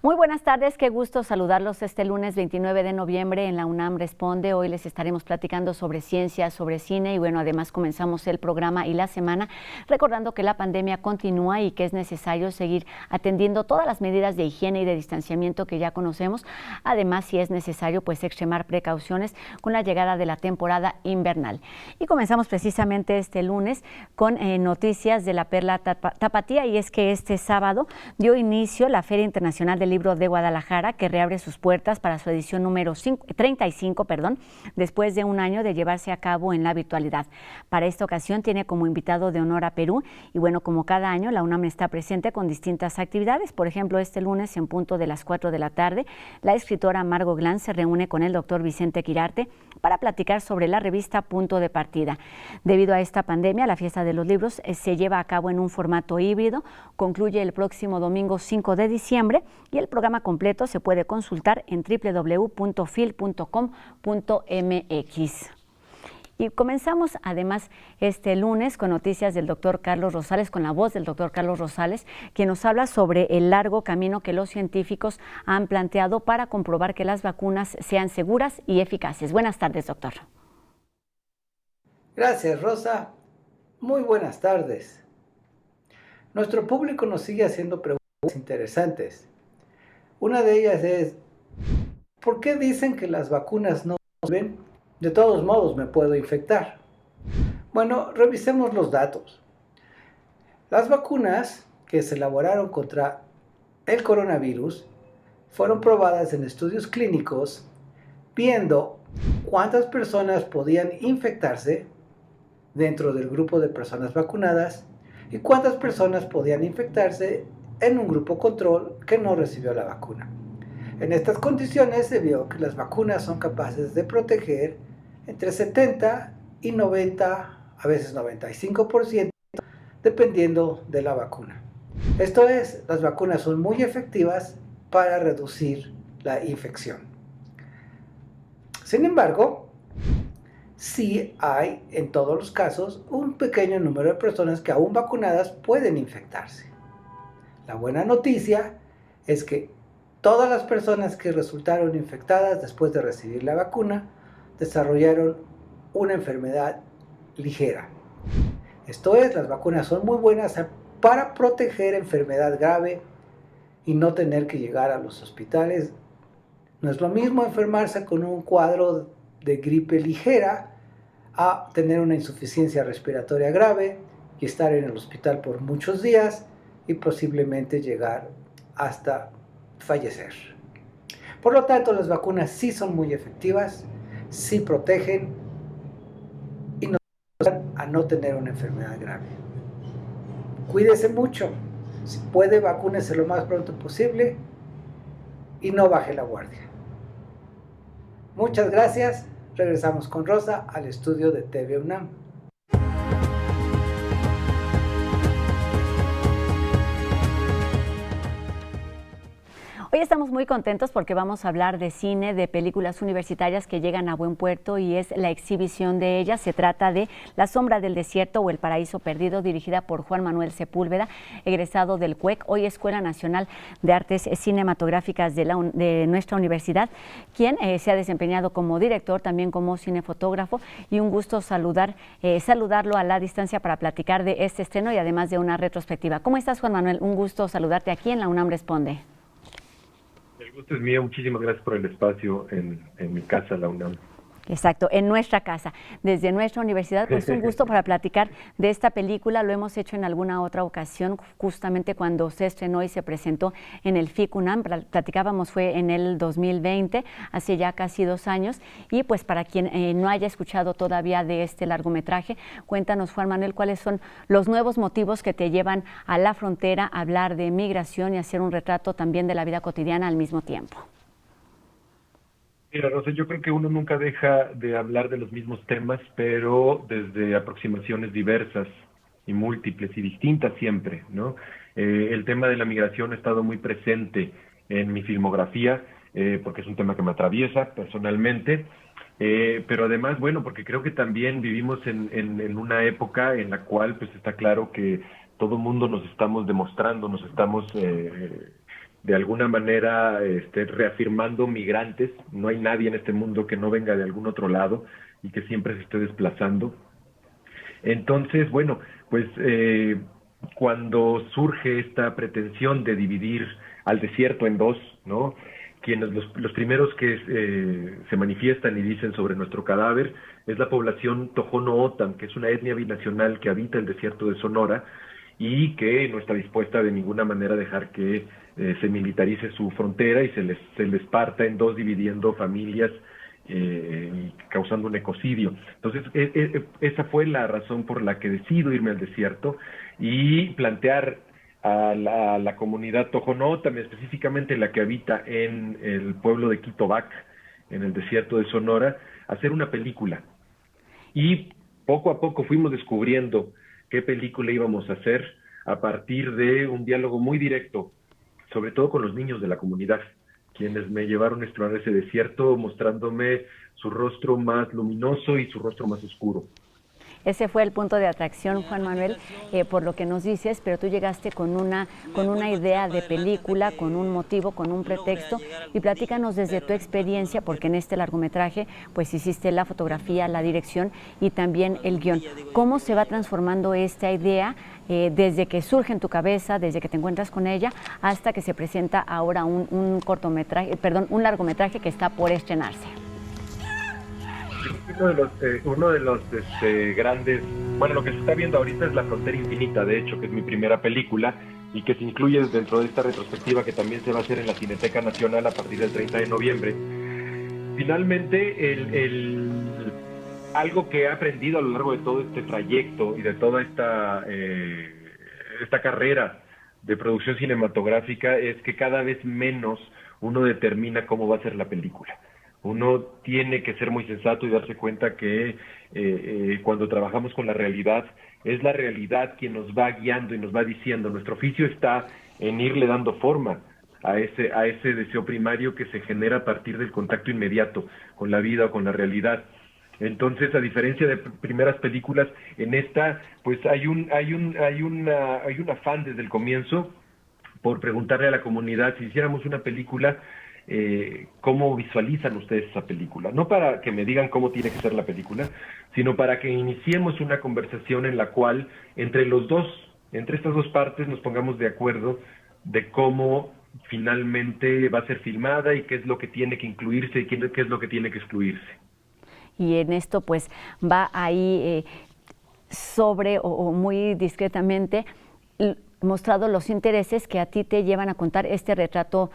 Muy buenas tardes, qué gusto saludarlos este lunes 29 de noviembre en la UNAM Responde. Hoy les estaremos platicando sobre ciencia, sobre cine y bueno, además comenzamos el programa y la semana recordando que la pandemia continúa y que es necesario seguir atendiendo todas las medidas de higiene y de distanciamiento que ya conocemos. Además, si es necesario, pues extremar precauciones con la llegada de la temporada invernal. Y comenzamos precisamente este lunes con noticias de la Perla Tapatía, y es que este sábado dio inicio la Feria Internacional del Libro de Guadalajara, que reabre sus puertas para su edición número 35, después de un año de llevarse a cabo en la virtualidad. Para esta ocasión tiene como invitado de honor a Perú y bueno, como cada año la UNAM está presente con distintas actividades. Por ejemplo, este lunes en punto de las 4 de la tarde, la escritora Margo Glantz se reúne con el doctor Vicente Quirarte para platicar sobre la revista Punto de Partida. Debido a esta pandemia, la Fiesta de los Libros se lleva a cabo en un formato híbrido, concluye el próximo domingo 5 de diciembre y el programa completo se puede consultar en www.fil.com.mx. Y comenzamos además este lunes con noticias del doctor Carlos Rosales, con la voz del doctor Carlos Rosales, quien nos habla sobre el largo camino que los científicos han planteado para comprobar que las vacunas sean seguras y eficaces. Buenas tardes, doctor. Gracias, Rosa. Muy buenas tardes. Nuestro público nos sigue haciendo preguntas interesantes. Una de ellas es, ¿por qué dicen que las vacunas no sirven? De todos modos me puedo infectar. Bueno, revisemos los datos. Las vacunas que se elaboraron contra el coronavirus fueron probadas en estudios clínicos viendo cuántas personas podían infectarse dentro del grupo de personas vacunadas y cuántas personas podían infectarse en un grupo control que no recibió la vacuna. En estas condiciones se vio que las vacunas son capaces de proteger entre 70 y 90, a veces 95%, dependiendo de la vacuna. Esto es, las vacunas son muy efectivas para reducir la infección. Sin embargo, sí hay en todos los casos un pequeño número de personas que aún vacunadas pueden infectarse. La buena noticia es que todas las personas que resultaron infectadas después de recibir la vacuna desarrollaron una enfermedad ligera. Esto es, las vacunas son muy buenas para proteger enfermedad grave y no tener que llegar a los hospitales. No es lo mismo enfermarse con un cuadro de gripe ligera a tener una insuficiencia respiratoria grave y estar en el hospital por muchos días y posiblemente llegar hasta fallecer. Por lo tanto, las vacunas sí son muy efectivas, sí protegen y nos ayudan a no tener una enfermedad grave. Cuídese mucho, si puede, vacúnese lo más pronto posible y no baje la guardia. Muchas gracias. Regresamos con Rosa al estudio de TV UNAM. Hoy estamos muy contentos porque vamos a hablar de cine, de películas universitarias que llegan a buen puerto y es la exhibición de ellas. Se trata de La Sombra del Desierto o El Paraíso Perdido, dirigida por Juan Manuel Sepúlveda, egresado del CUEC, hoy Escuela Nacional de Artes Cinematográficas de nuestra universidad, quien se ha desempeñado como director, también como cinefotógrafo, y un gusto saludarlo a la distancia para platicar de este estreno y además de una retrospectiva. ¿Cómo estás, Juan Manuel? Un gusto saludarte aquí en la UNAM Responde. El gusto es mío, muchísimas gracias por el espacio en mi casa, la UNAM. Exacto, en nuestra casa, desde nuestra universidad, pues un gusto para platicar de esta película. Lo hemos hecho en alguna otra ocasión, justamente cuando se estrenó y se presentó en el FIC UNAM. Platicábamos, fue en el 2020, hace ya casi 2 años. Y pues para quien no haya escuchado todavía de este largometraje, cuéntanos, Juan Manuel, cuáles son los nuevos motivos que te llevan a la frontera a hablar de migración y hacer un retrato también de la vida cotidiana al mismo tiempo. Mira, Rosa, yo creo que uno nunca deja de hablar de los mismos temas, pero desde aproximaciones diversas y múltiples y distintas siempre, ¿no? El tema de la migración ha estado muy presente en mi filmografía, porque es un tema que me atraviesa personalmente, pero además, bueno, porque creo que también vivimos en una época en la cual pues está claro que todo el mundo nos estamos demostrando, nos estamos de alguna manera reafirmando migrantes. No hay nadie en este mundo que no venga de algún otro lado y que siempre se esté desplazando. Entonces, bueno, pues cuando surge esta pretensión de dividir al desierto en dos, ¿no? Quienes los primeros que se manifiestan y dicen sobre nuestro cadáver es la población Tohono O'odham, que es una etnia binacional que habita el desierto de Sonora y que no está dispuesta de ninguna manera a dejar que se militarice su frontera y se les parta en dos, dividiendo familias y causando un ecocidio. Entonces, esa fue la razón por la que decido irme al desierto y plantear a la comunidad Tohono O'odham, específicamente la que habita en el pueblo de Quitobac, en el desierto de Sonora, hacer una película. Y poco a poco fuimos descubriendo qué película íbamos a hacer a partir de un diálogo muy directo, sobre todo con los niños de la comunidad, quienes me llevaron a explorar ese desierto, mostrándome su rostro más luminoso y su rostro más oscuro. Ese fue el punto de atracción, Juan Manuel, por lo que nos dices, pero tú llegaste con una idea de película, con un motivo, con un pretexto, y platícanos desde tu experiencia, porque en este largometraje pues hiciste la fotografía, la dirección y también el guión. ¿Cómo se va transformando esta idea desde que surge en tu cabeza, desde que te encuentras con ella, hasta que se presenta ahora un largometraje que está por estrenarse? Uno de los grandes, bueno, lo que se está viendo ahorita es La Frontera Infinita, de hecho, que es mi primera película y que se incluye dentro de esta retrospectiva que también se va a hacer en la Cineteca Nacional a partir del 30 de noviembre. Finalmente, algo que he aprendido a lo largo de todo este trayecto y de toda esta carrera de producción cinematográfica es que cada vez menos uno determina cómo va a ser la película. Uno tiene que ser muy sensato y darse cuenta que cuando trabajamos con la realidad, es la realidad quien nos va guiando y nos va diciendo. Nuestro oficio está en irle dando forma a ese deseo primario que se genera a partir del contacto inmediato con la vida o con la realidad. Entonces, a diferencia de primeras películas, en esta, pues hay un afán desde el comienzo por preguntarle a la comunidad si hiciéramos una película, cómo visualizan ustedes esa película. No para que me digan cómo tiene que ser la película, sino para que iniciemos una conversación en la cual entre estas dos partes nos pongamos de acuerdo de cómo finalmente va a ser filmada y qué es lo que tiene que incluirse y qué es lo que tiene que excluirse. Y en esto pues va ahí sobre o muy discretamente mostrado los intereses que a ti te llevan a contar este retrato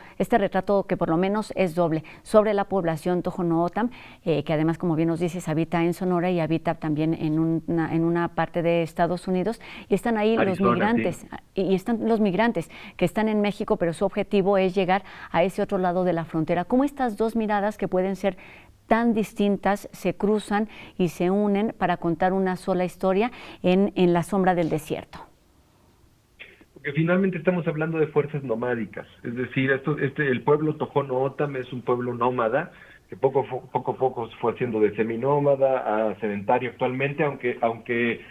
que por lo menos es doble, sobre la población Tohono O'odham, que además, como bien nos dices, habita en Sonora y habita también en una parte de Estados Unidos, y están ahí Arizona, los migrantes, sí. Y están los migrantes que están en México, pero su objetivo es llegar a ese otro lado de la frontera. ¿Cómo estas dos miradas, que pueden ser tan distintas, se cruzan y se unen para contar una sola historia en La sombra del desierto? Porque finalmente estamos hablando de fuerzas nomádicas, es decir, el pueblo Tohono O'odham es un pueblo nómada que poco a poco se fue haciendo de seminómada a sedentario actualmente, aunque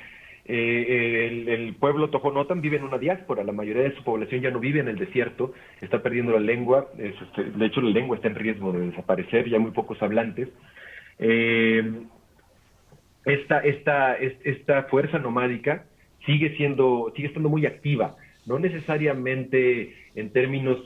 el pueblo Tohono O'odham vive en una diáspora. La mayoría de su población ya no vive en el desierto, está perdiendo la lengua, de hecho la lengua está en riesgo de desaparecer, ya muy pocos hablantes. Esta fuerza nomádica sigue estando muy activa, no necesariamente en términos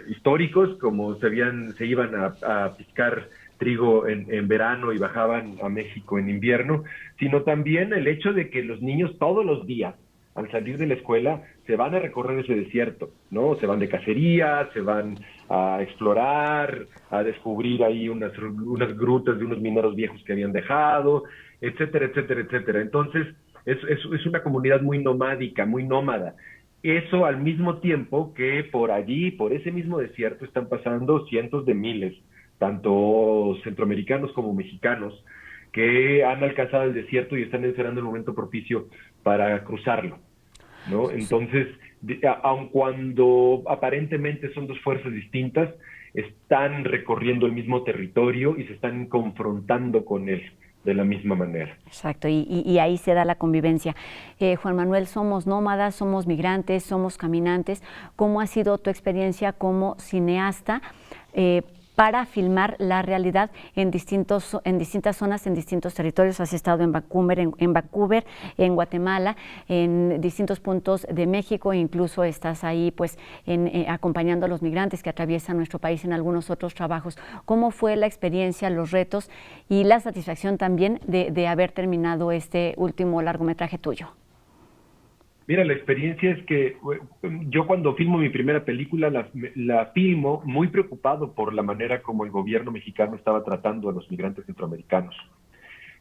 históricos, como se iban a piscar trigo en verano y bajaban a México en invierno, sino también el hecho de que los niños todos los días, al salir de la escuela, se van a recorrer ese desierto, ¿no? Se van de cacería, se van a explorar, a descubrir ahí unas grutas de unos mineros viejos que habían dejado, etcétera, etcétera, etcétera. Entonces, es una comunidad muy nomádica, muy nómada. Eso al mismo tiempo que por allí, por ese mismo desierto, están pasando cientos de miles, tanto centroamericanos como mexicanos, que han alcanzado el desierto y están esperando el momento propicio para cruzarlo, ¿no? Entonces, aun cuando aparentemente son dos fuerzas distintas, están recorriendo el mismo territorio y se están confrontando con él. de la misma manera. Exacto, y ahí se da la convivencia. Juan Manuel, somos nómadas, somos migrantes, somos caminantes. ¿Cómo ha sido tu experiencia como cineasta para filmar la realidad en distintas zonas, en distintos territorios? Has estado en Vancouver, en Guatemala, en distintos puntos de México, e incluso estás ahí pues acompañando a los migrantes que atraviesan nuestro país en algunos otros trabajos. ¿Cómo fue la experiencia, los retos y la satisfacción también de haber terminado este último largometraje tuyo? Mira, la experiencia es que yo cuando filmo mi primera película la filmo muy preocupado por la manera como el gobierno mexicano estaba tratando a los migrantes centroamericanos.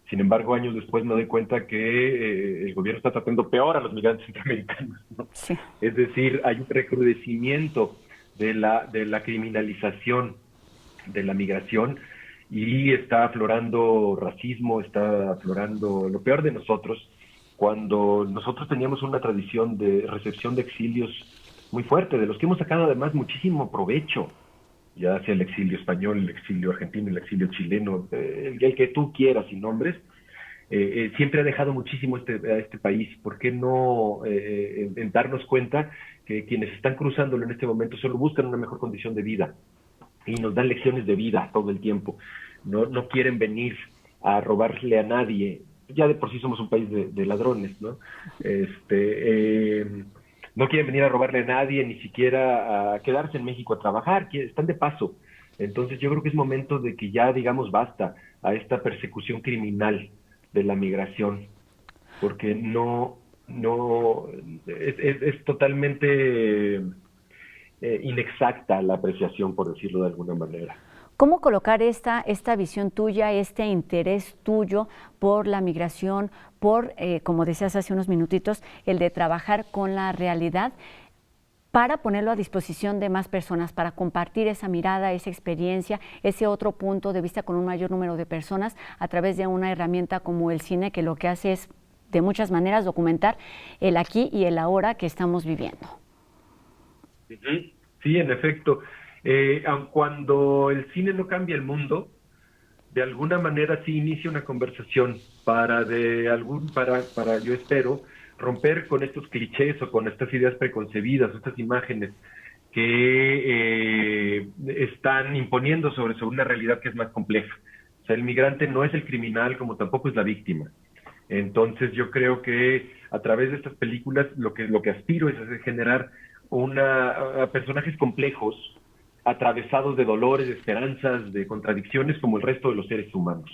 Sin embargo, años después me doy cuenta que el gobierno está tratando peor a los migrantes centroamericanos, ¿no? Sí. Es decir, hay un recrudecimiento de la criminalización de la migración y está aflorando racismo, está aflorando lo peor de nosotros, cuando nosotros teníamos una tradición de recepción de exilios muy fuerte, de los que hemos sacado además muchísimo provecho, ya sea el exilio español, el exilio argentino, el exilio chileno, el que tú quieras sin nombres, siempre ha dejado muchísimo a este país. ¿Por qué no en darnos cuenta que quienes están cruzándolo en este momento solo buscan una mejor condición de vida y nos dan lecciones de vida todo el tiempo? No quieren venir a robarle a nadie. Ya de por sí somos un país de ladrones, ¿no? No quieren venir a robarle a nadie, ni siquiera a quedarse en México a trabajar, están de paso. Entonces yo creo que es momento de que ya digamos basta a esta persecución criminal de la migración, porque es totalmente inexacta la apreciación, por decirlo de alguna manera. ¿Cómo colocar esta visión tuya, este interés tuyo por la migración, por, como decías hace unos minutitos, el de trabajar con la realidad, para ponerlo a disposición de más personas, para compartir esa mirada, esa experiencia, ese otro punto de vista con un mayor número de personas a través de una herramienta como el cine, que lo que hace es, de muchas maneras, documentar el aquí y el ahora que estamos viviendo? Sí, en efecto. Aun cuando el cine no cambia el mundo, de alguna manera sí inicia una conversación para, yo espero, romper con estos clichés o con estas ideas preconcebidas, estas imágenes que están imponiendo sobre una realidad que es más compleja. O sea, el migrante no es el criminal, como tampoco es la víctima. Entonces yo creo que a través de estas películas lo que aspiro es a generar a personajes complejos, atravesados de dolores, de esperanzas, de contradicciones, como el resto de los seres humanos.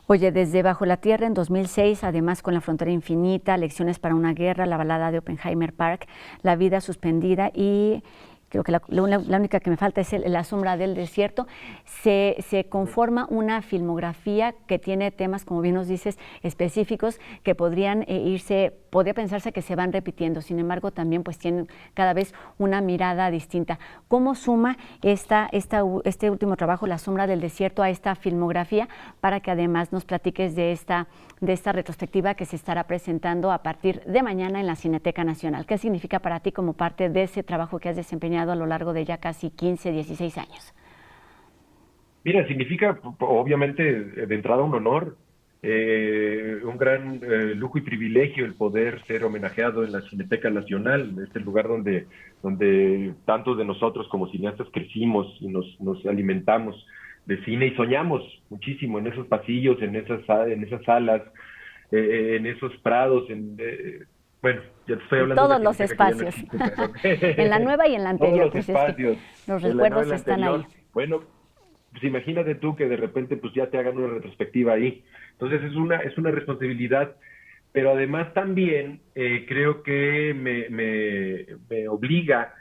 Oye, desde Bajo la Tierra en 2006, además con La Frontera Infinita, Lecciones para una Guerra, La Balada de Oppenheimer Park, La Vida Suspendida y creo que la única que me falta es La Sombra del Desierto, se conforma una filmografía que tiene temas, como bien nos dices, específicos que podría pensarse que se van repitiendo. Sin embargo, también pues tienen cada vez una mirada distinta. ¿Cómo suma este último trabajo, La Sombra del Desierto, a esta filmografía, para que además nos platiques de esta retrospectiva que se estará presentando a partir de mañana en la Cineteca Nacional? ¿Qué significa para ti como parte de ese trabajo que has desempeñado a lo largo de ya casi 15, 16 años? Mira, significa obviamente de entrada un honor, un gran lujo y privilegio el poder ser homenajeado en la Cineteca Nacional, este lugar donde tantos de nosotros como cineastas crecimos y nos alimentamos de cine y soñamos muchísimo en esos pasillos, en esas salas, en esos prados, bueno, ya te estoy hablando todos de los espacios, no existe, en la nueva y en la anterior. Todos los pues espacios, los recuerdos la están anterior. ahí. Bueno, pues imagínate tú que de repente pues ya te hagan una retrospectiva ahí. Entonces es una responsabilidad, pero además también creo que me obliga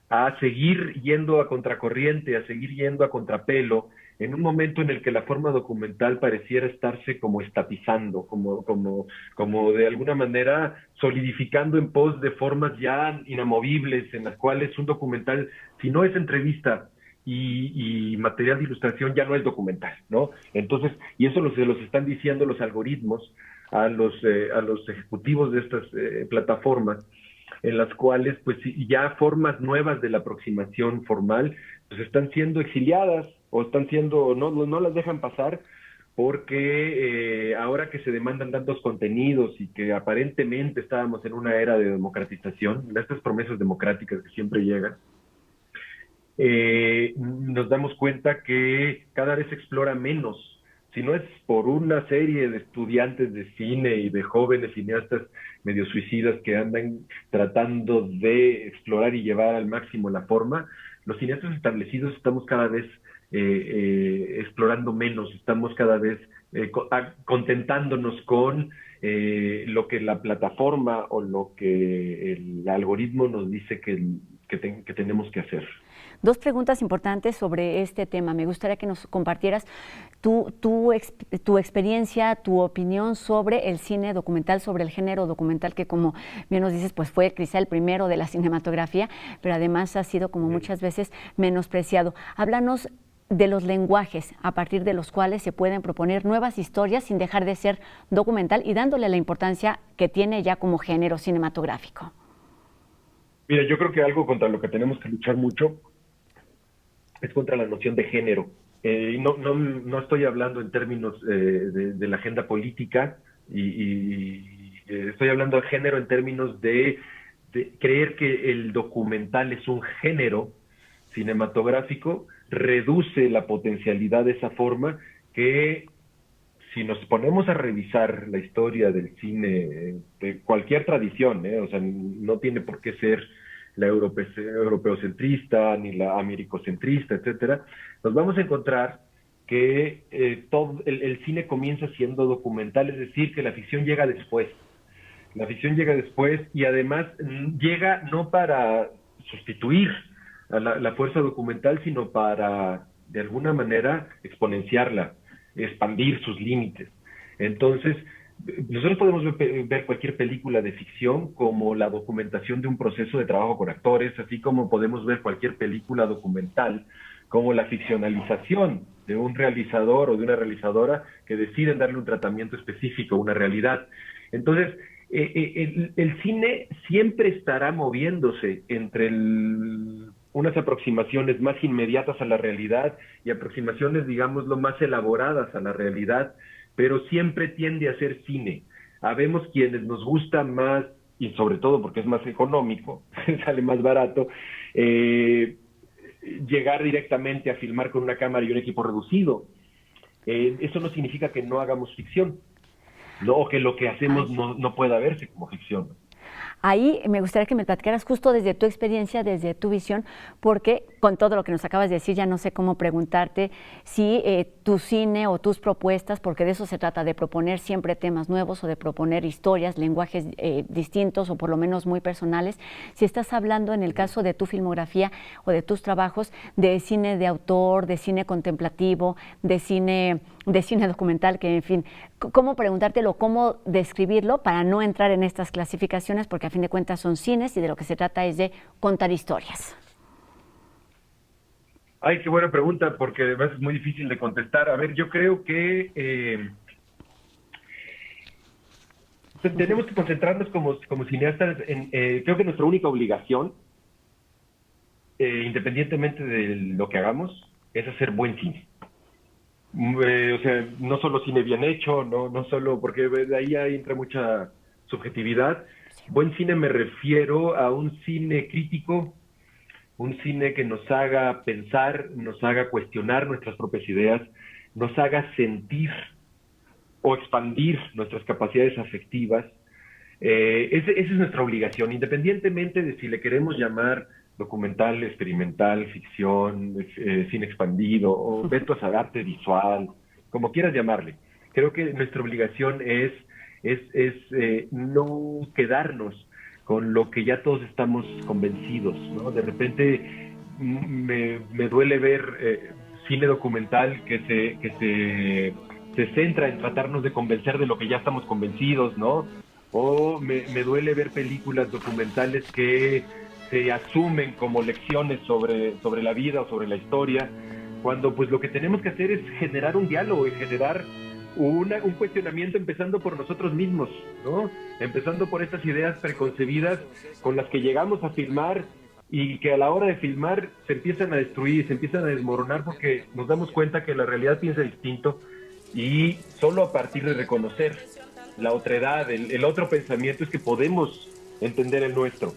a seguir yendo a contracorriente, a seguir yendo a contrapelo, en un momento en el que la forma documental pareciera estarse como estatizando, como de alguna manera solidificando en pos de formas ya inamovibles, en las cuales un documental, si no es entrevista y material de ilustración, ya no es documental, ¿no? Entonces, y eso se los están diciendo los algoritmos a los ejecutivos de estas plataformas, en las cuales pues ya formas nuevas de la aproximación formal pues están siendo exiliadas o están siendo, no las dejan pasar porque ahora que se demandan tantos contenidos y que aparentemente estábamos en una era de democratización, de estas promesas democráticas que siempre llegan, nos damos cuenta que cada vez se explora menos. Si no es por una serie de estudiantes de cine y de jóvenes cineastas medio suicidas que andan tratando de explorar y llevar al máximo la forma, los cineastas establecidos estamos cada vez explorando menos, estamos cada vez contentándonos con lo que la plataforma o lo que el algoritmo nos dice que tenemos que hacer. Dos preguntas importantes sobre este tema. Me gustaría que nos compartieras tu experiencia, tu opinión sobre el cine documental, sobre el género documental, que como bien nos dices, pues fue quizá el primero de la cinematografía, pero además ha sido como muchas veces menospreciado. Háblanos de los lenguajes a partir de los cuales se pueden proponer nuevas historias sin dejar de ser documental y dándole la importancia que tiene ya como género cinematográfico. Mira, yo creo que algo contra lo que tenemos que luchar mucho es contra la noción de género. Y no estoy hablando en términos de la agenda política, estoy hablando de género en términos de creer que el documental es un género cinematográfico, reduce la potencialidad de esa forma que, si nos ponemos a revisar la historia del cine de cualquier tradición, o sea, no tiene por qué ser la europeocentrista, ni la americocentrista, etcétera, nos vamos a encontrar que todo el cine comienza siendo documental, es decir, que la ficción llega después. La ficción llega después y además llega no para sustituir a la fuerza documental, sino para, de alguna manera, exponenciarla, expandir sus límites. Entonces, nosotros podemos ver cualquier película de ficción como la documentación de un proceso de trabajo con actores, así como podemos ver cualquier película documental como la ficcionalización de un realizador o de una realizadora que deciden darle un tratamiento específico, una realidad. Entonces, el cine siempre estará moviéndose entre unas aproximaciones más inmediatas a la realidad y aproximaciones, digámoslo, más elaboradas a la realidad, pero siempre tiende a ser cine. Habemos quienes nos gusta más, y sobre todo porque es más económico, sale más barato, llegar directamente a filmar con una cámara y un equipo reducido. Eso no significa que no hagamos ficción, ¿no? O que lo que hacemos no pueda verse como ficción. Ahí me gustaría que me platicaras justo desde tu experiencia, desde tu visión, porque con todo lo que nos acabas de decir ya no sé cómo preguntarte si tu cine o tus propuestas, porque de eso se trata, de proponer siempre temas nuevos o de proponer historias, lenguajes distintos o por lo menos muy personales, si estás hablando en el caso de tu filmografía o de tus trabajos de cine de autor, de cine contemplativo, de cine documental, que en fin, cómo preguntártelo, cómo describirlo para no entrar en estas clasificaciones, porque a fin de cuentas son cines y de lo que se trata es de contar historias. Ay, qué buena pregunta, porque además es muy difícil de contestar. A ver, yo creo que tenemos que concentrarnos como cineastas en, creo que nuestra única obligación, independientemente de lo que hagamos, es hacer buen cine. O sea, no solo cine bien hecho, no solo, porque de ahí entra mucha subjetividad. Buen cine me refiero a un cine crítico, un cine que nos haga pensar, nos haga cuestionar nuestras propias ideas, nos haga sentir o expandir nuestras capacidades afectivas. Esa es nuestra obligación, independientemente de si le queremos llamar documental, experimental, ficción, cine expandido, o veto a arte visual, como quieras llamarle. Creo que nuestra obligación es no quedarnos con lo que ya todos estamos convencidos, ¿no? De repente me duele ver cine documental que se centra en tratarnos de convencer de lo que ya estamos convencidos, ¿no? O me duele ver películas documentales que se asumen como lecciones sobre la vida o sobre la historia, cuando pues lo que tenemos que hacer es generar un diálogo y generar un cuestionamiento empezando por nosotros mismos, ¿no? Empezando por estas ideas preconcebidas con las que llegamos a filmar y que a la hora de filmar se empiezan a destruir, se empiezan a desmoronar porque nos damos cuenta que la realidad piensa distinto Y solo a partir de reconocer la otredad, el otro pensamiento, es que podemos entender el nuestro.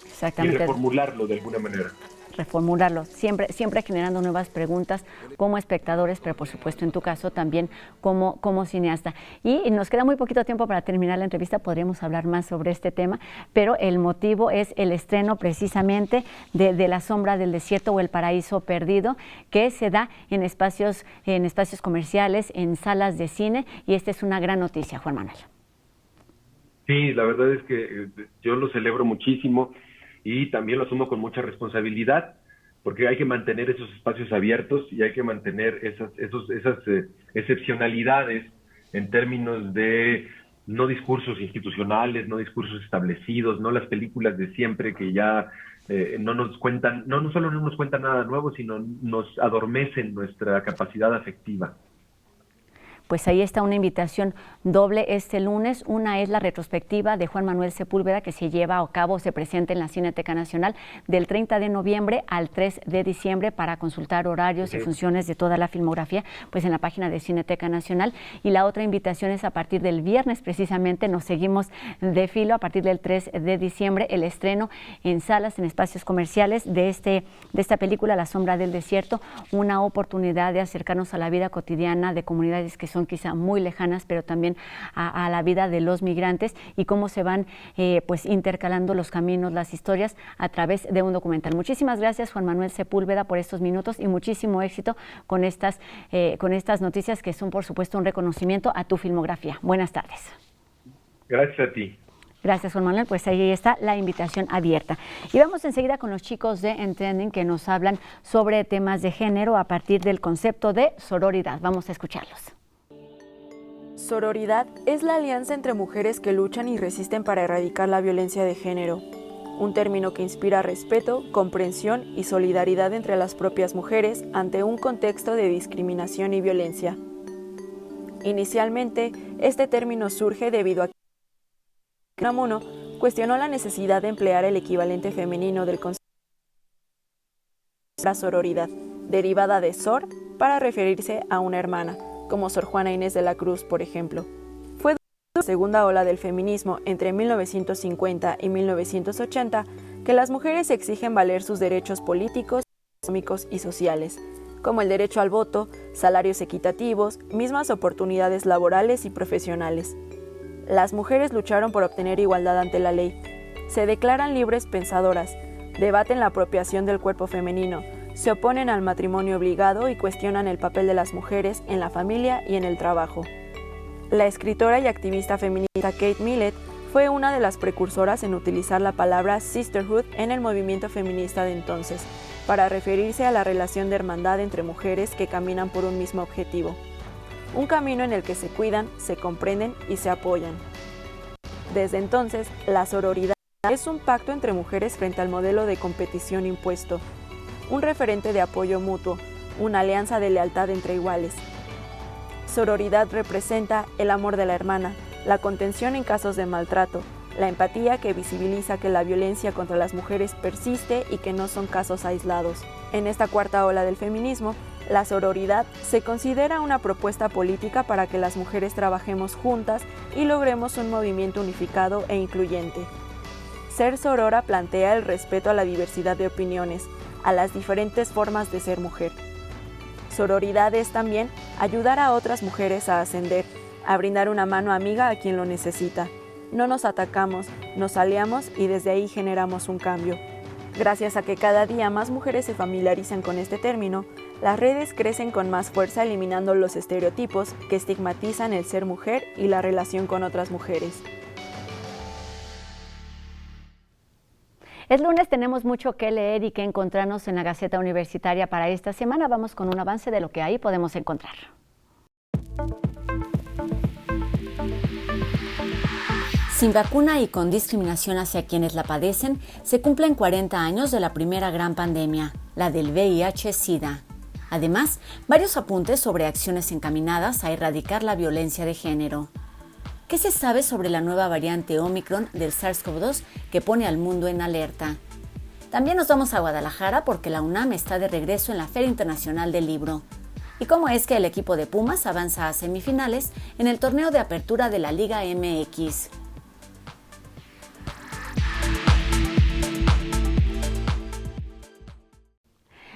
Exactamente. Y reformularlo de alguna manera. Reformularlo, siempre generando nuevas preguntas como espectadores, pero por supuesto en tu caso también como cineasta. Y nos queda muy poquito tiempo para terminar la entrevista, podríamos hablar más sobre este tema, pero el motivo es el estreno precisamente de La sombra del desierto o El paraíso perdido, que se da en espacios comerciales, en salas de cine, y esta es una gran noticia, Juan Manuel. Sí, la verdad es que yo lo celebro muchísimo. Y también lo asumo con mucha responsabilidad, porque hay que mantener esos espacios abiertos y hay que mantener esas excepcionalidades en términos de no discursos institucionales, no discursos establecidos, no las películas de siempre que ya no nos cuentan, no solo no nos cuentan nada nuevo, sino nos adormecen nuestra capacidad afectiva. Pues ahí está una invitación doble este lunes. Una es la retrospectiva de Juan Manuel Sepúlveda, que se lleva a cabo, se presenta en la Cineteca Nacional del 30 de noviembre al 3 de diciembre. Para consultar horarios y funciones de toda la filmografía, pues en la página de Cineteca Nacional. Y la otra invitación es a partir del viernes, precisamente, nos seguimos de filo, a partir del 3 de diciembre, el estreno en salas, en espacios comerciales de esta película, La sombra del desierto, una oportunidad de acercarnos a la vida cotidiana de comunidades que son quizá muy lejanas, pero también a la vida de los migrantes y cómo se van pues intercalando los caminos, las historias a través de un documental. Muchísimas gracias, Juan Manuel Sepúlveda, por estos minutos y muchísimo éxito con estas noticias que son, por supuesto, un reconocimiento a tu filmografía. Buenas tardes. Gracias a ti. Gracias, Juan Manuel. Pues ahí está la invitación abierta. Y vamos enseguida con los chicos de Entrending, que nos hablan sobre temas de género a partir del concepto de sororidad. Vamos a escucharlos. Sororidad es la alianza entre mujeres que luchan y resisten para erradicar la violencia de género, un término que inspira respeto, comprensión y solidaridad entre las propias mujeres ante un contexto de discriminación y violencia. Inicialmente, este término surge debido a que Unamuno cuestionó la necesidad de emplear el equivalente femenino del concepto de la sororidad, derivada de sor, para referirse a una hermana, como Sor Juana Inés de la Cruz, por ejemplo. Fue durante la segunda ola del feminismo entre 1950 y 1980 que las mujeres exigen valer sus derechos políticos, económicos y sociales, como el derecho al voto, salarios equitativos, mismas oportunidades laborales y profesionales. Las mujeres lucharon por obtener igualdad ante la ley, se declaran libres pensadoras, debaten la apropiación del cuerpo femenino, se oponen al matrimonio obligado y cuestionan el papel de las mujeres en la familia y en el trabajo. La escritora y activista feminista Kate Millett fue una de las precursoras en utilizar la palabra sisterhood en el movimiento feminista de entonces, para referirse a la relación de hermandad entre mujeres que caminan por un mismo objetivo. Un camino en el que se cuidan, se comprenden y se apoyan. Desde entonces, la sororidad es un pacto entre mujeres frente al modelo de competición impuesto, un referente de apoyo mutuo, una alianza de lealtad entre iguales. Sororidad representa el amor de la hermana, la contención en casos de maltrato, la empatía que visibiliza que la violencia contra las mujeres persiste y que no son casos aislados. En esta cuarta ola del feminismo, la sororidad se considera una propuesta política para que las mujeres trabajemos juntas y logremos un movimiento unificado e incluyente. Ser sorora plantea el respeto a la diversidad de opiniones, a las diferentes formas de ser mujer. Sororidad es también ayudar a otras mujeres a ascender, a brindar una mano amiga a quien lo necesita. No nos atacamos, nos aliamos y desde ahí generamos un cambio. Gracias a que cada día más mujeres se familiarizan con este término, las redes crecen con más fuerza eliminando los estereotipos que estigmatizan el ser mujer y la relación con otras mujeres. Es lunes, tenemos mucho que leer y que encontrarnos en la Gaceta Universitaria para esta semana. Vamos con un avance de lo que ahí podemos encontrar. Sin vacuna y con discriminación hacia quienes la padecen, se cumplen 40 años de la primera gran pandemia, la del VIH-Sida. Además, varios apuntes sobre acciones encaminadas a erradicar la violencia de género. ¿Qué se sabe sobre la nueva variante Omicron del SARS-CoV-2 que pone al mundo en alerta? También nos vamos a Guadalajara porque la UNAM está de regreso en la Feria Internacional del Libro. y cómo es que el equipo de Pumas avanza a semifinales en el torneo de apertura de la Liga MX.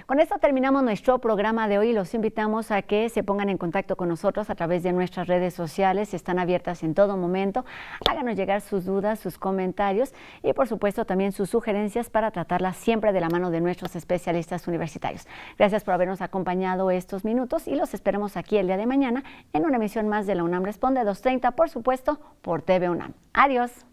Con esto terminamos nuestro programa de hoy. Los invitamos a que se pongan en contacto con nosotros a través de nuestras redes sociales. Están abiertas en todo momento. Háganos llegar sus dudas, sus comentarios y, por supuesto, también sus sugerencias para tratarlas siempre de la mano de nuestros especialistas universitarios. Gracias por habernos acompañado estos minutos y los esperamos aquí el día de mañana en una emisión más de la UNAM Responde 2:30, por supuesto, por TV UNAM. Adiós.